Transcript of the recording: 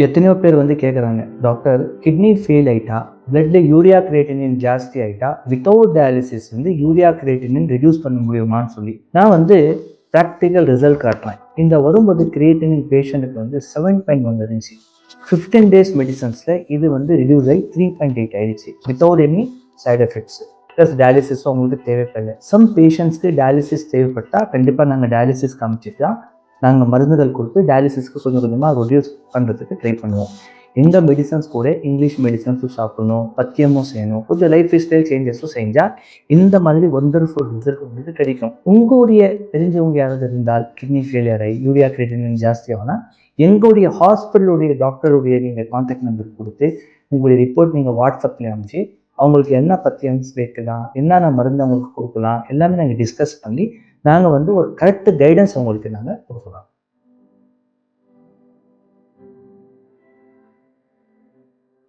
எத்தனையோ பேர் வந்து கேட்குறாங்க, டாக்டர் கிட்னி ஃபெயில் ஆயிட்டா, பிளட்ல யூரியா கிரியேட்டினின் ஜாஸ்தி ஆயிட்டா, வித்தவுட் டயாலிசிஸ் வந்து யூரியா கிரியேட்டினின் ரெடியூஸ் பண்ண முடியுமான்னு சொல்லி நான் வந்து ப்ராக்டிக்கல் ரிசல்ட் காட்டுறேன். இந்த வரும்போது கிரியேட்டினின் பேஷண்ட்டுக்கு வந்து 7.1 இருந்துச்சு. 15 டேஸ் மெடிசன்ஸில் இது வந்து ரிடியூஸ் ஆகி 3.8 ஆயிடுச்சு without any side effects. Plus டயாலிசிஸும் உங்களுக்கு தேவைப்படலை. சம் பேஷண்ட்ஸ்க்கு டயாலிசிஸ் தேவைப்பட்டால் கண்டிப்பாக நாங்கள் டயாலிசிஸ் காமிச்சிட்டு தான் நாங்கள் மருந்துகள் கொடுத்து டயாலிசிஸ்க்கு கொஞ்சம் கொஞ்சமாக ரெடியூஸ் பண்ணுறதுக்கு ட்ரை பண்ணுவோம். இந்த மெடிசன்ஸ் கூட இங்கிலீஷ் மெடிசன்ஸும் சாப்பிடணும், பத்தியமும் செய்யணும், கொஞ்சம் லைஃப் ஸ்டைல் சேஞ்சஸும் செஞ்சால் இந்த மாதிரி ஒண்டர்ஃபுல் ரிசல்ட் உங்களுக்கு கிடைக்கும். உங்களுடைய தெரிஞ்சவங்க யாராவது இருந்தால் கிட்னி ஃபெயிலியர் ஆகி யூரியா கிரியேட்டினின் ஜாஸ்தி ஆனால் எங்களுடைய ஹாஸ்பிட்டலுடைய டாக்டருடைய நீங்கள் கான்டாக்ட் நம்பர் கொடுத்து உங்களுடைய ரிப்போர்ட் நீங்கள் வாட்ஸ்அப்பில் அனுப்பிச்சு அவங்களுக்கு என்ன பத்தியம்ஸ் வைக்கலாம், என்னென்ன மருந்து அவங்களுக்கு கொடுக்கலாம் எல்லாமே நாங்கள் டிஸ்கஸ் பண்ணி நாங்கள் வந்து ஒரு கரெக்ட் கைடன்ஸ் அவங்களுக்கு நாங்கள் கொடுக்குறோம்.